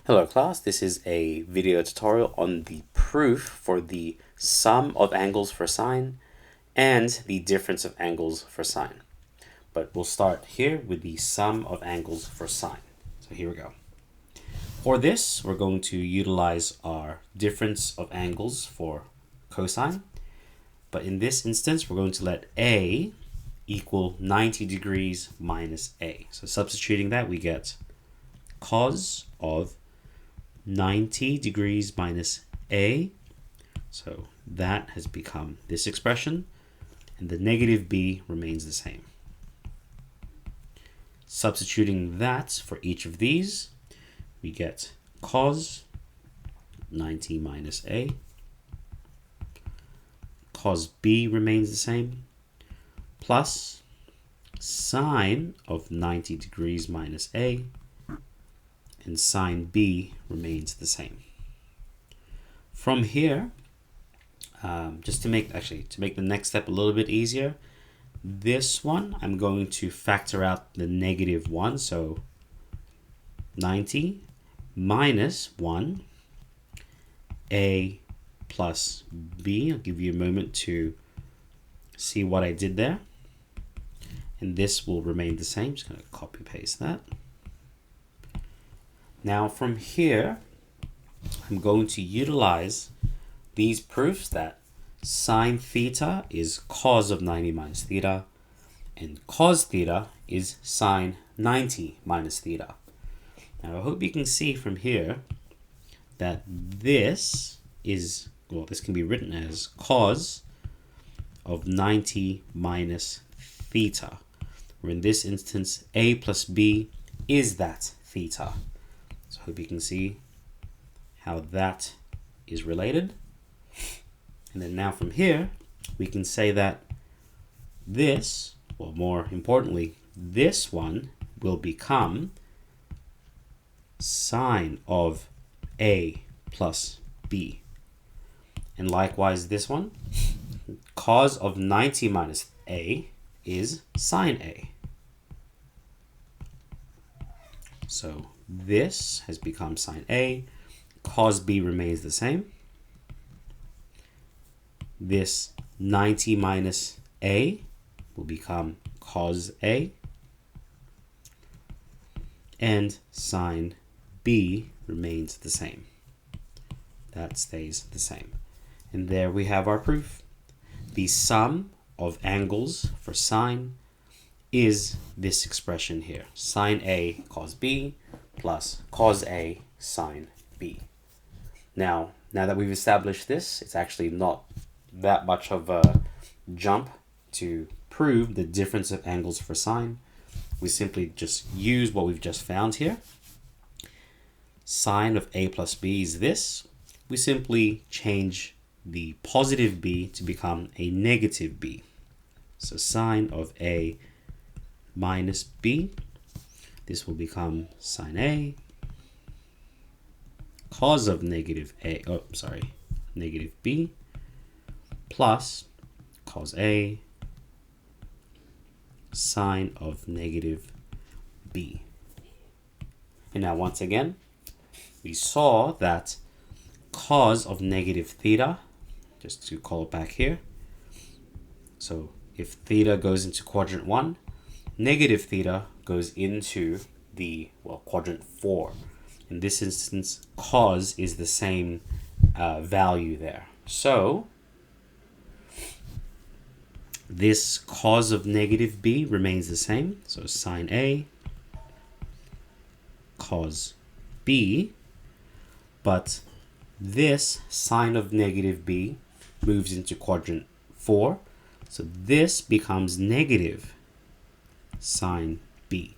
Hello class, this is a video tutorial on the proof for the sum of angles for sine and the difference of angles for sine. But we'll start here with the sum of angles for sine. So here we go. For this, we're going to utilize our difference of angles for cosine. But in this instance, we're going to let A equal 90 degrees minus A. So substituting that, we get cos of 90 degrees minus A. So that has become this expression, and the negative B remains the same. Substituting that for each of these, we get cos 90 minus A. Cos B remains the same, plus sine of 90 degrees minus A, and sine B remains the same. From here, just to make the next step a little bit easier, this one I'm going to factor out the negative 1, so 90 minus 1 A plus B. I'll give you a moment to see what I did there, and this will remain the same. Just going to copy paste that. Now from here, I'm going to utilize these proofs that sine theta is cos of 90 minus theta, and cos theta is sine 90 minus theta. Now I hope you can see from here that this is, well, this can be written as cos of 90 minus theta, where in this instance, A plus B is that theta. So I hope you can see how that is related. And then now from here, we can say that this, or more importantly, this one will become sine of A plus B. And likewise this one, cos of 90 minus A is sine A. So this has become sine A, cos B remains the same. This 90 minus A will become cos A, and sine B remains the same. That stays the same. And there we have our proof. The sum of angles for sine is this expression here, sine A cos B plus cos A sine B. Now that we've established this, it's actually not that much of a jump to prove the difference of angles for sine. We simply just use what we've just found here. Sine of A plus B is this. We simply change the positive B to become a negative B. So sine of A minus B, this will become sine A, cos of negative B, plus cos A, sine of negative B. And now once again, we saw that cos of negative theta, just to call it back here, so if theta goes into quadrant 1, negative theta goes into the, quadrant 4. In this instance, cos is the same value there. So this cos of negative B remains the same. So sine A, cos B, but this sine of negative B moves into quadrant 4. So this becomes negative sine B.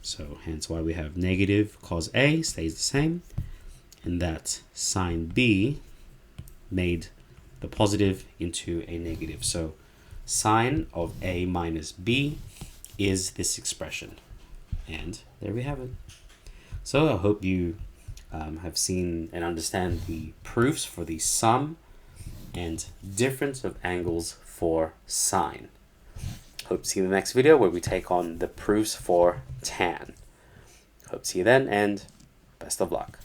So hence why we have negative cos A stays the same, and that sine B made the positive into a negative. So sine of A minus B is this expression. And there we have it. So I hope you have seen and understand the proofs for the sum and difference of angles for sine. Hope to see you in the next video where we take on the proofs for tan. Hope to see you then, and bye. Best of luck.